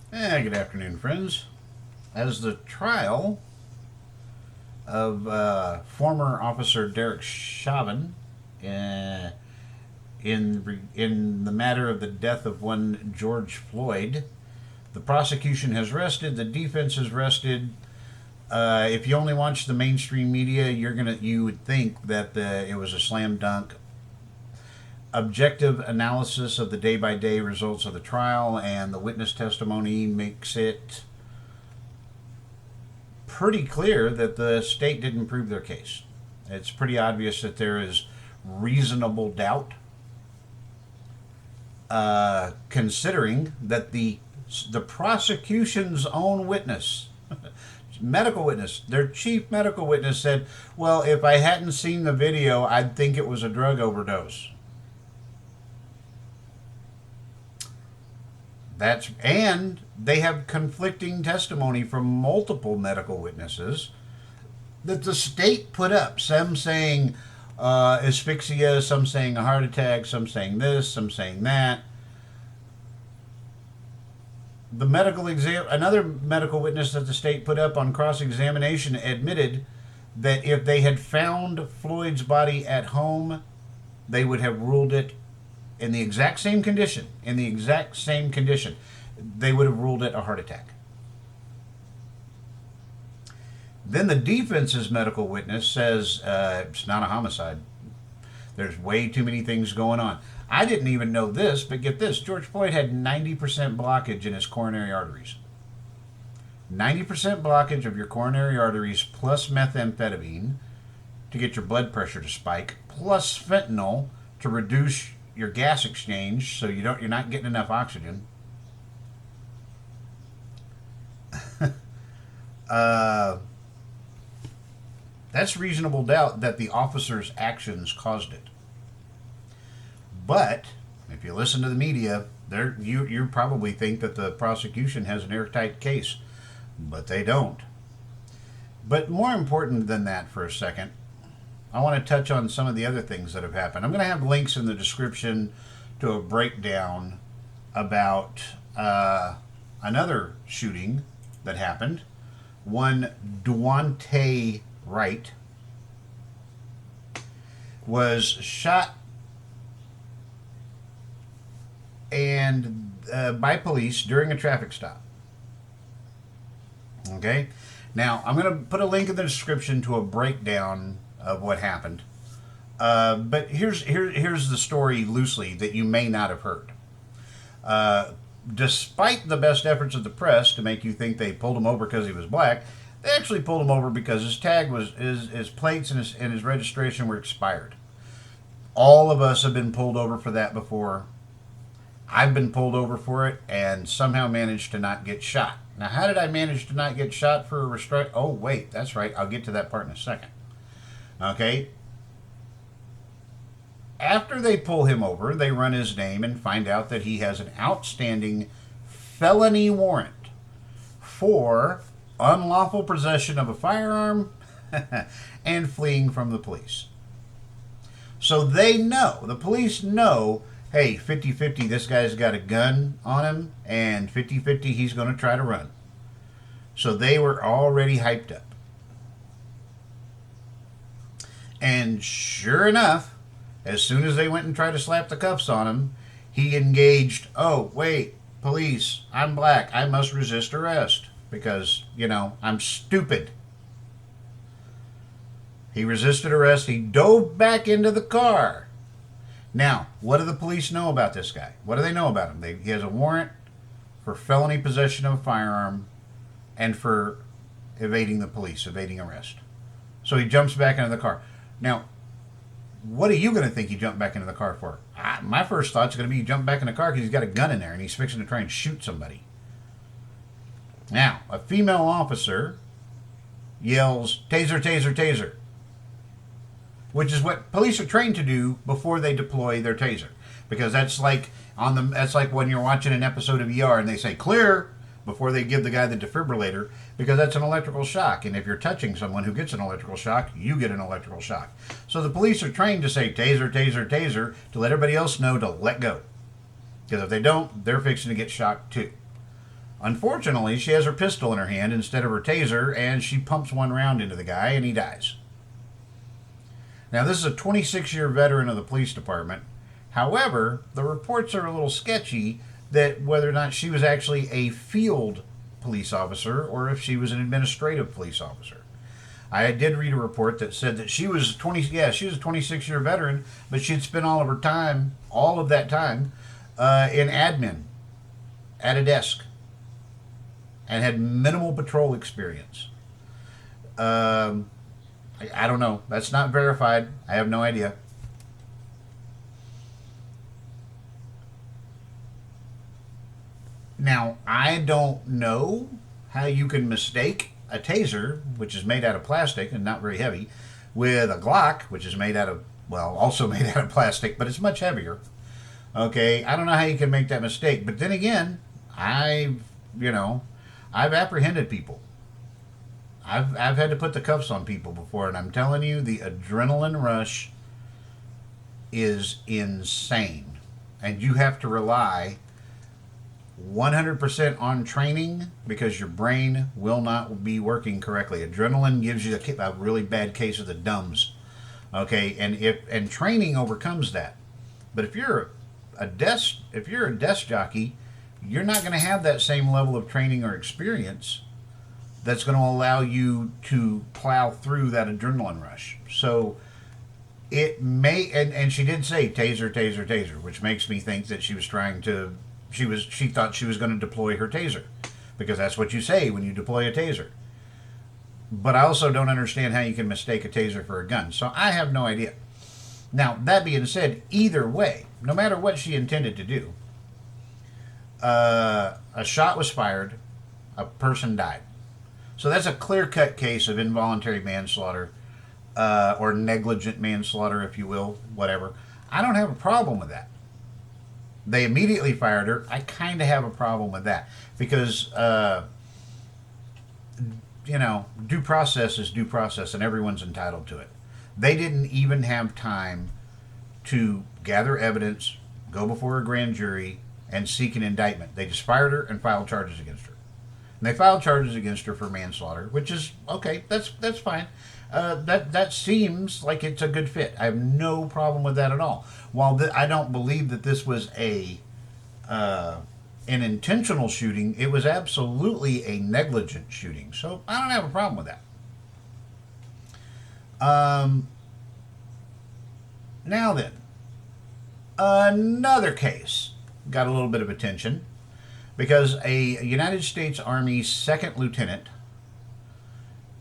Good afternoon, friends. As the trial of former Officer Derek Chauvin uh, in the matter of the death of one George Floyd, the prosecution has rested, the defense has rested. If you only watch the mainstream media, you would think that it was a slam dunk. Objective analysis of the day by day results of the trial and the witness testimony makes it pretty clear that the state didn't prove their case. It's pretty obvious that there is reasonable doubt, considering that the prosecution's own witness, medical witness, their chief medical witness said, "Well, if I hadn't seen the video, I'd think it was a drug overdose." And they have conflicting testimony from multiple medical witnesses that the state put up. Some saying asphyxia, some saying a heart attack, some saying this, some saying that. Another medical witness that the state put up on cross-examination admitted that if they had found Floyd's body at home, they would have ruled it in the exact same condition. They would have ruled it a heart attack. Then the defense's medical witness says it's not a homicide. There's way too many things going on. I didn't even know this, but get this: George Floyd had 90% blockage in his coronary arteries. 90% blockage of your coronary arteries plus methamphetamine to get your blood pressure to spike, plus fentanyl to reduce your gas exchange so you're not getting enough oxygen. That's reasonable doubt that the officer's actions caused it. But if you listen to the media, you probably think that the prosecution has an airtight case, but they don't. But more important than that, for a second, I want to touch on some of the other things that have happened. I'm going to have links in the description to a breakdown about another shooting that happened. One Daunte Wright was shot and by police during a traffic stop. Okay, now I'm going to put a link in the description to a breakdown of what happened. But here's the story loosely that you may not have heard. Despite the best efforts of the press to make you think they pulled him over because he was black, they actually pulled him over because his tag was his plates and his registration were expired. All of us have been pulled over for that before. I've been pulled over for it and somehow managed to not get shot. Now, how did I manage to not get shot for a restraint? Oh, wait, that's right. I'll get to that part in a second. Okay. After they pull him over, they run his name and find out that he has an outstanding felony warrant for unlawful possession of a firearm and fleeing from the police. So the police know, hey, 50-50, this guy's got a gun on him, and 50-50, he's going to try to run. So they were already hyped up. And sure enough, as soon as they went and tried to slap the cuffs on him, he engaged, "Oh, wait, police, I'm black. I must resist arrest because, I'm stupid." He resisted arrest. He dove back into the car. Now, what do the police know about this guy? What do they know about him? He has a warrant for felony possession of a firearm and for evading the police, evading arrest. So he jumps back into the car. Now, what are you going to think he jumped back into the car for? My first thought's going to be he jumped back in the car because he's got a gun in there and he's fixing to try and shoot somebody. Now, a female officer yells, "Taser, taser, taser," which is what police are trained to do before they deploy their taser. Because that's like when you're watching an episode of ER and they say "clear" before they give the guy the defibrillator, because that's an electrical shock. And if you're touching someone who gets an electrical shock, you get an electrical shock. So the police are trained to say "taser, taser, taser" to let everybody else know to let go. Because if they don't, they're fixing to get shocked too. Unfortunately, she has her pistol in her hand instead of her taser, and she pumps one round into the guy, and he dies. Now, this is a 26-year veteran of the police department. However, the reports are a little sketchy that whether or not she was actually a field police officer or if she was an administrative police officer. I did read a report that said that she was 26-year veteran, but she'd spent all of that time, in admin at a desk, and had minimal patrol experience. I don't know. That's not verified. I have no idea. Now, I don't know how you can mistake a taser, which is made out of plastic and not very heavy, with a Glock, which is made out of, well, also made out of plastic, but it's much heavier. Okay, I don't know how you can make that mistake. But then again, I've apprehended people. I've had to put the cuffs on people before, and I'm telling you, the adrenaline rush is insane. And you have to rely 100% on training because your brain will not be working correctly. Adrenaline gives you a really bad case of the dumbs. Okay, and training overcomes that. But if you're a desk jockey, you're not going to have that same level of training or experience that's going to allow you to plow through that adrenaline rush. So it may, and she did say taser, taser, taser, which makes me think that she thought she was going to deploy her taser, because that's what you say when you deploy a taser. But I also don't understand how you can mistake a taser for a gun. So I have no idea. Now, that being said, either way, no matter what she intended to do, a shot was fired, a person died. So that's a clear-cut case of involuntary manslaughter, or negligent manslaughter, if you will, whatever. I don't have a problem with that. They immediately fired her. I kind of have a problem with that because, due process is due process, and everyone's entitled to it. They didn't even have time to gather evidence, go before a grand jury, and seek an indictment. They just fired her and filed charges against her. And they filed charges against her for manslaughter, which is okay. That's fine. That seems like it's a good fit. I have no problem with that at all. While I don't believe that this was an intentional shooting, it was absolutely a negligent shooting. So I don't have a problem with that. Now then, another case got a little bit of attention because a United States Army second lieutenant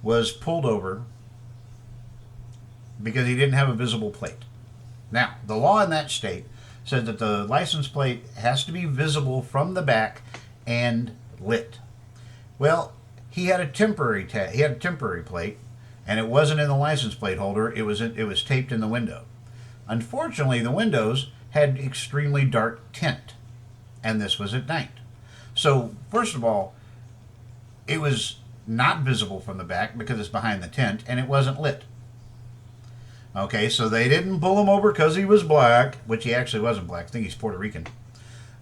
was pulled over because he didn't have a visible plate. Now, the law in that state says that the license plate has to be visible from the back and lit. Well, he had a temporary plate, and it wasn't in the license plate holder. It was taped in the window. Unfortunately, the windows had extremely dark tint, and this was at night. So, first of all, it was not visible from the back because it's behind the tent, and it wasn't lit. Okay, so they didn't pull him over because he was black, which he actually wasn't black. I think he's Puerto Rican.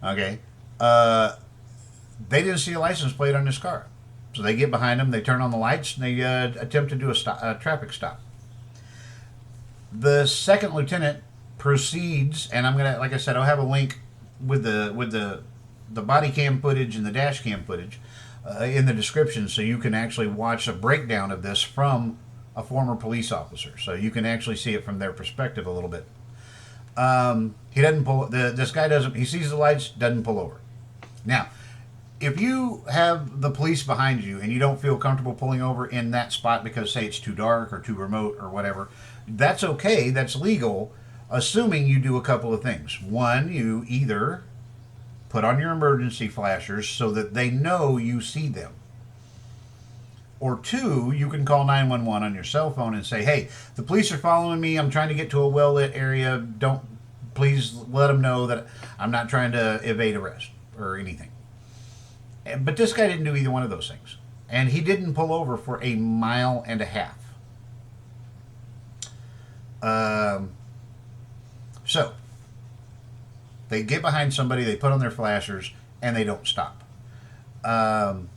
Okay. They didn't see a license plate on his car. So they get behind him, they turn on the lights, and they attempt to do a traffic stop. The second lieutenant proceeds, and I'm gonna, like I said, I'll have a link with the body cam footage and the dash cam footage in the description, so you can actually watch a breakdown of this from a former police officer, so you can actually see it from their perspective a little bit. He doesn't pull. This guy doesn't. He sees the lights, doesn't pull over. Now, if you have the police behind you and you don't feel comfortable pulling over in that spot because, say, it's too dark or too remote or whatever, that's okay. That's legal, assuming you do a couple of things. One, you either put on your emergency flashers so that they know you see them. Or two, you can call 911 on your cell phone and say, hey, the police are following me. I'm trying to get to a well-lit area. Please let them know that I'm not trying to evade arrest or anything. But this guy didn't do either one of those things. And he didn't pull over for a mile and a half. So, they get behind somebody, they put on their flashers, and they don't stop. Um,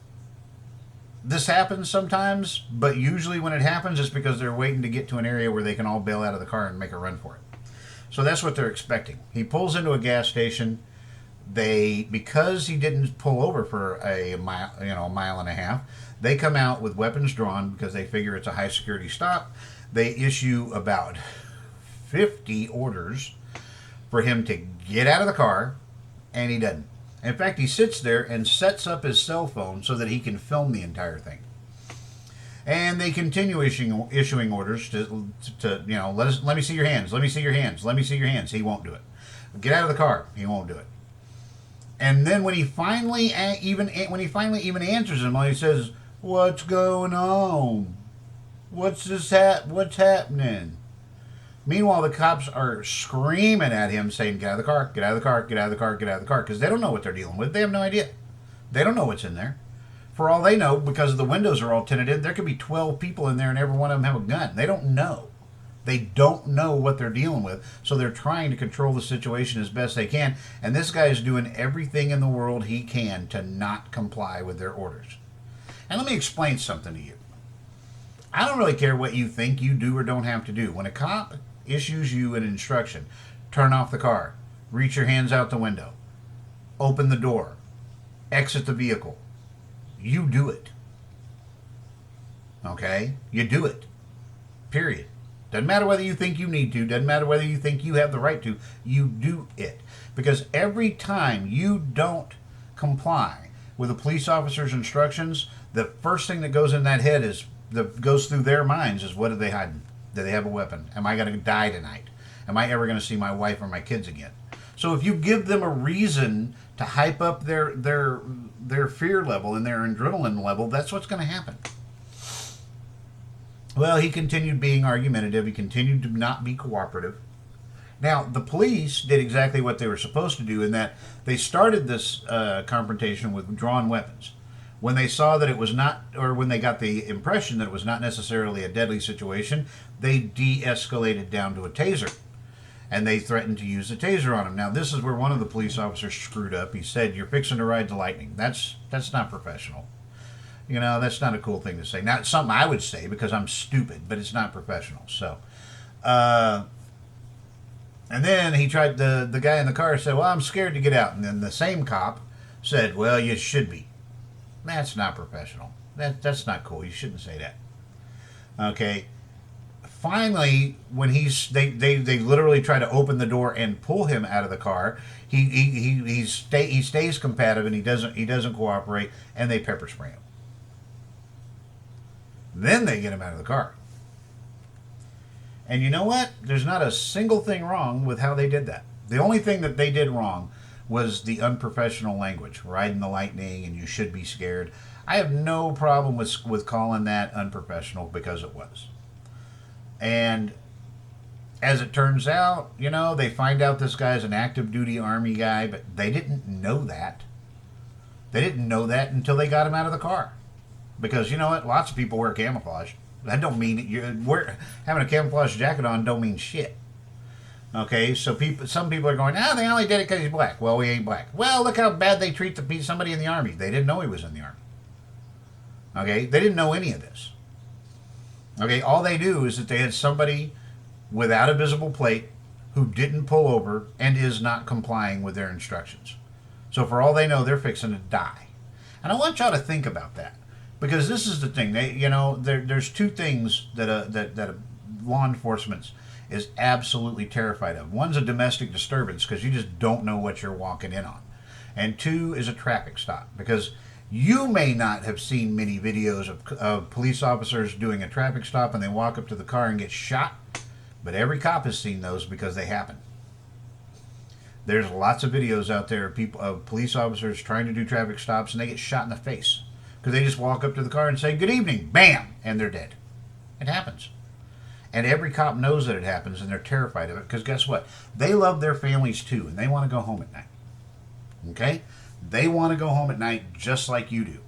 this happens sometimes, but usually when it happens, it's because they're waiting to get to an area where they can all bail out of the car and make a run for it. So that's what they're expecting. He pulls into a gas station. Because he didn't pull over for a mile, a mile and a half, they come out with weapons drawn because they figure it's a high security stop. They issue about 50 orders for him to get out of the car, and he doesn't. In fact, he sits there and sets up his cell phone so that he can film the entire thing. And they continue issuing orders to let me see your hands, let me see your hands, let me see your hands. He won't do it. Get out of the car. He won't do it. And then when he finally even answers him, he says, "What's going on? What's happening?" Meanwhile, the cops are screaming at him, saying, "Get out of the car! Get out of the car! Get out of the car! Get out of the car!" Because they don't know what they're dealing with. They have no idea. They don't know what's in there. For all they know, because the windows are all tinted in, there could be 12 people in there, and every one of them have a gun. They don't know. They don't know what they're dealing with, so they're trying to control the situation as best they can, and this guy is doing everything in the world he can to not comply with their orders. And let me explain something to you. I don't really care what you think you do or don't have to do. When a cop issues you an instruction, turn off the car, reach your hands out the window, open the door, exit the vehicle, you do it. Okay? You do it. Period. Doesn't matter whether you think you need to, doesn't matter whether you think you have the right to, you do it. Because every time you don't comply with a police officer's instructions, the first thing that goes in that head goes through their minds is, what are they hiding? Do they have a weapon? Am I going to die tonight? Am I ever going to see my wife or my kids again? So if you give them a reason to hype up their fear level and their adrenaline level, that's what's going to happen. Well, he continued being argumentative. He continued to not be cooperative. Now, the police did exactly what they were supposed to do in that they started this confrontation with drawn weapons. When they saw that it was not, or when they got the impression that it was not necessarily a deadly situation, they de-escalated down to a taser. And they threatened to use the taser on him. Now, this is where one of the police officers screwed up. He said, "You're fixing to ride the lightning." That's not professional. That's not a cool thing to say. Now, it's something I would say because I'm stupid, but it's not professional. So, and then he tried, the guy in the car said, "Well, I'm scared to get out." And then the same cop said, "Well, you should be." That's not professional. That's not cool. You shouldn't say that. Okay. Finally, when they literally try to open the door and pull him out of the car, he stays combative and he doesn't cooperate, and they pepper spray him. Then they get him out of the car. And you know what? There's not a single thing wrong with how they did that. The only thing that they did wrong was the unprofessional language, riding the lightning and you should be scared. I have no problem with calling that unprofessional because it was. And as it turns out, they find out this guy's an active duty Army guy, but they didn't know that. They didn't know that until they got him out of the car. Because you know what? Lots of people wear camouflage. That don't mean having a camouflage jacket on don't mean shit. Okay, so some people are going, they only did it because he's black. Well, he ain't black. Well, look how bad they treat somebody in the Army. They didn't know he was in the Army. Okay, they didn't know any of this. Okay, all they knew is that they had somebody without a visible plate who didn't pull over and is not complying with their instructions. So for all they know, they're fixing to die. And I want y'all to think about that. Because this is the thing, there's two things that law enforcement is absolutely terrified of. One's a domestic disturbance because you just don't know what you're walking in on, and two is a traffic stop because you may not have seen many videos of police officers doing a traffic stop and they walk up to the car and get shot, but every cop has seen those because they happen. There's lots of videos out there of police officers trying to do traffic stops and they get shot in the face. Because they just walk up to the car and say, "Good evening," bam, and they're dead. It happens. And every cop knows that it happens, and they're terrified of it, because guess what? They love their families too, and they want to go home at night. Okay? They want to go home at night just like you do.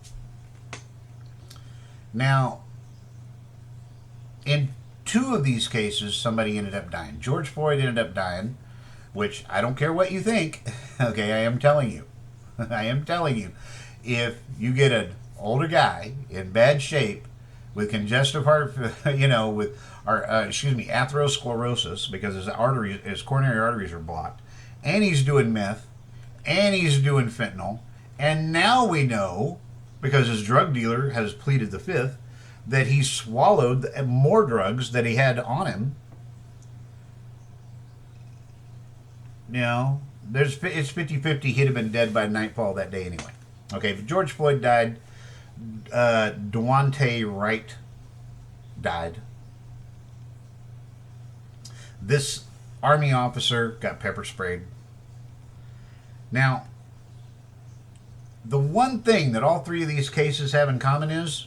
Now, in two of these cases, somebody ended up dying. George Floyd ended up dying, which I don't care what you think. Okay, I am telling you. I am telling you. if you get an older guy in bad shape with congestive heart, with atherosclerosis because his coronary arteries are blocked, and he's doing meth, and he's doing fentanyl, and now we know because his drug dealer has pleaded the fifth that he swallowed more drugs that he had on him. It's 50-50. He'd have been dead by nightfall that day anyway. Okay, but George Floyd died. Daunte Wright died. This Army officer got pepper sprayed. Now, the one thing that all three of these cases have in common is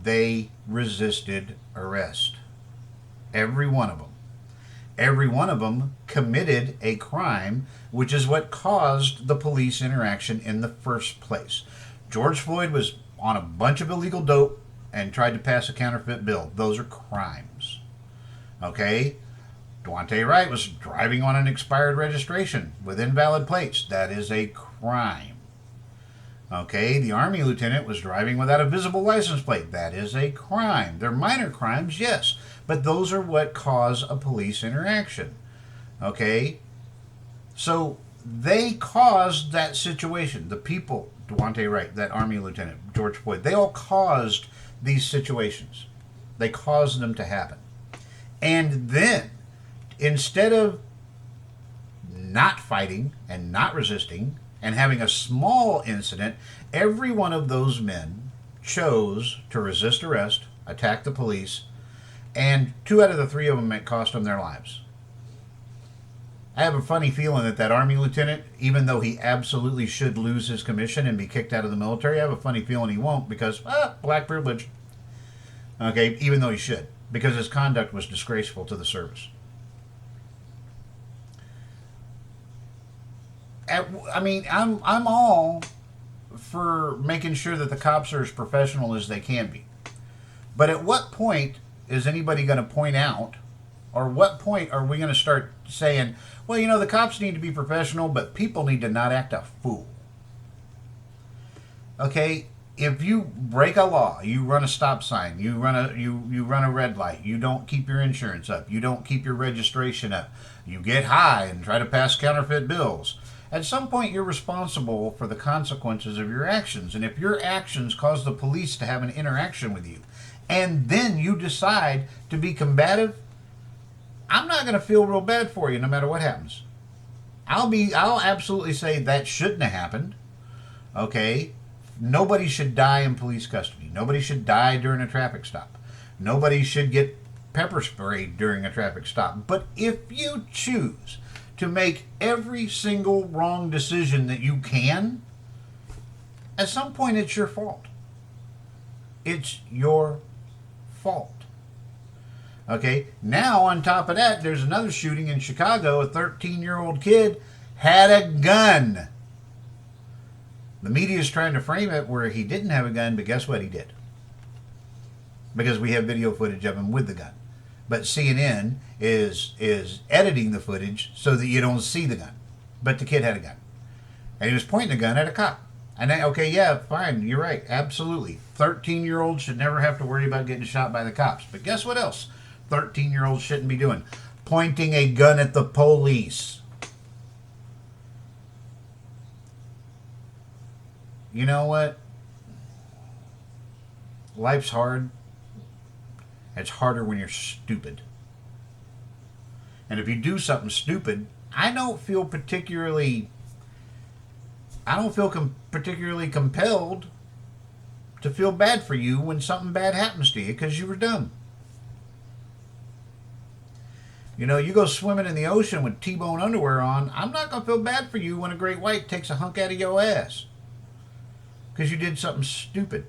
they resisted arrest. Every one of them. Every one of them committed a crime, which is what caused the police interaction in the first place. George Floyd was on a bunch of illegal dope and tried to pass a counterfeit bill. Those are crimes. Okay? Daunte Wright was driving on an expired registration with invalid plates. That is a crime. Okay, the Army lieutenant was driving without a visible license plate. That is a crime. They're minor crimes, yes, but those are what cause a police interaction. Okay, so they caused that situation. The people, Daunte Wright, that Army lieutenant, George Floyd, they all caused these situations. They caused them to happen. And then, instead of not fighting and not resisting and having a small incident, every one of those men chose to resist arrest, attack the police, and 2 out of the 3 of them, it cost them their lives. I have a funny feeling that Army lieutenant, even though he absolutely should lose his commission and be kicked out of the military, I have a funny feeling he won't because, black privilege. Okay, even though he should, because his conduct was disgraceful to the service. I'm all for making sure that the cops are as professional as they can be. But at what point is anybody going to point out, or what point are we going to start saying, well, the cops need to be professional, but people need to not act a fool? Okay, if you break a law, you run a stop sign, you run a red light, you don't keep your insurance up, you don't keep your registration up, you get high and try to pass counterfeit bills. At some point, you're responsible for the consequences of your actions. And if your actions cause the police to have an interaction with you, and then you decide to be combative, I'm not going to feel real bad for you no matter what happens. I'll absolutely say that shouldn't have happened. Okay? Nobody should die in police custody. Nobody should die during a traffic stop. Nobody should get pepper sprayed during a traffic stop. But if you choose to make every single wrong decision that you can, at some point it's your fault. It's your fault. Okay, now on top of that, there's another shooting in Chicago. A 13-year-old kid had a gun. The media is trying to frame it where he didn't have a gun, but guess what? He did. Because we have video footage of him with the gun. But CNN is editing the footage so that you don't see the gun. But the kid had a gun. And he was pointing the gun at a cop. And okay, yeah, fine, you're right, absolutely. 13-year-olds should never have to worry about getting shot by the cops. But guess what else 13-year-olds shouldn't be doing? Pointing a gun at the police. You know what? Life's hard. It's harder when you're stupid. And if you do something stupid, I don't feel particularly compelled to feel bad for you when something bad happens to you because you were dumb. You go swimming in the ocean with T-bone underwear on, I'm not going to feel bad for you when a great white takes a hunk out of your ass because you did something stupid.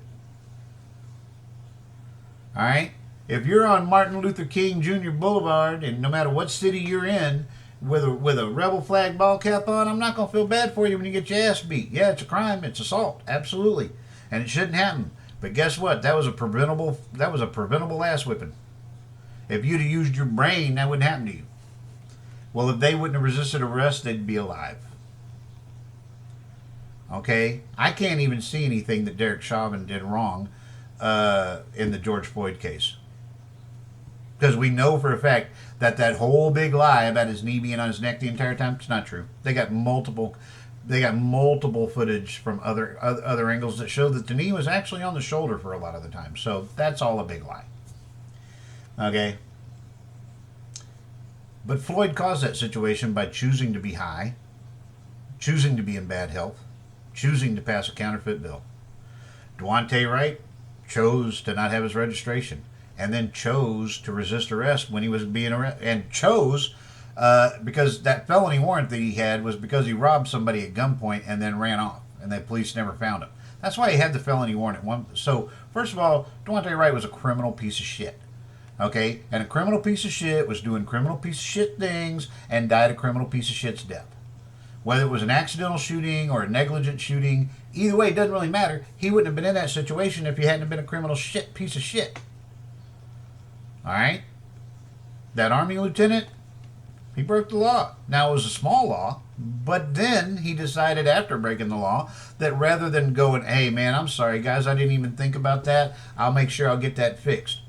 All right? If you're on Martin Luther King Jr. Boulevard, and no matter what city you're in, with a rebel flag ball cap on, I'm not going to feel bad for you when you get your ass beat. Yeah, it's a crime. It's assault. Absolutely. And it shouldn't happen. But guess what? That was a preventable ass whipping. If you'd have used your brain, that wouldn't happen to you. Well, if they wouldn't have resisted arrest, they'd be alive. Okay, I can't even see anything that Derek Chauvin did wrong in the George Floyd case, because we know for a fact that that whole big lie about his knee being on his neck the entire time, it's not true. They got multiple footage from other angles that show that the knee was actually on the shoulder for a lot of the time. So that's all a big lie. Okay. But Floyd caused that situation by choosing to be high, choosing to be in bad health, choosing to pass a counterfeit bill. Daunte Wright chose to not have his registration, and then chose to resist arrest when he was being arrested, and chose because that felony warrant that he had was because he robbed somebody at gunpoint and then ran off, and the police never found him. That's why he had the felony warrant at one. So first of all, Daunte Wright was a criminal piece of shit. Okay, and a criminal piece of shit was doing criminal piece of shit things and died a criminal piece of shit's death. Whether it was an accidental shooting or a negligent shooting, either way, it doesn't really matter. He wouldn't have been in that situation if he hadn't been a criminal shit piece of shit. All right? That Army lieutenant, he broke the law. Now, it was a small law, but then he decided after breaking the law that rather than going, hey, man, I'm sorry, guys, I didn't even think about that. I'll make sure I'll get that fixed.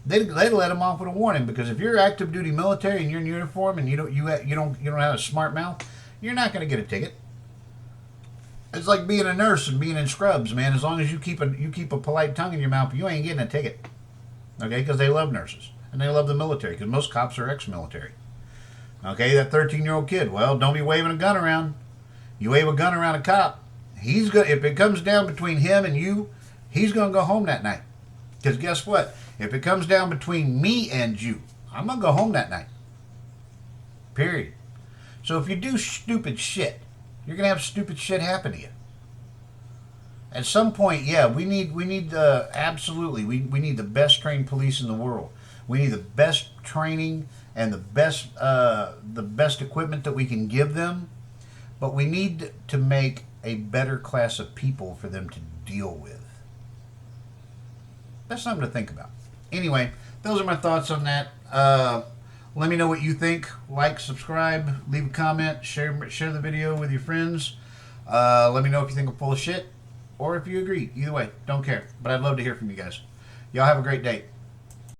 They'd let him off with a warning, because if you're active duty military and you're in uniform and you don't have a smart mouth, you're not going to get a ticket. It's like being a nurse and being in scrubs, man. As long as you keep a polite tongue in your mouth, you ain't getting a ticket. Okay, because they love nurses and they love the military, because most cops are ex-military. Okay, that 13-year-old kid. Well, don't be waving a gun around. You wave a gun around a cop, if it comes down between him and you, he's going to go home that night. Because guess what? If it comes down between me and you, I'm going to go home that night. Period. So if you do stupid shit, you're going to have stupid shit happen to you. At some point, yeah, we need absolutely, we need the best trained police in the world. We need the best training and the best equipment that we can give them. But we need to make a better class of people for them to deal with. That's something to think about. Anyway, those are my thoughts on that. Let me know what you think. Like, subscribe, leave a comment, share the video with your friends. Let me know if you think I'm full of shit or if you agree. Either way, don't care. But I'd love to hear from you guys. Y'all have a great day.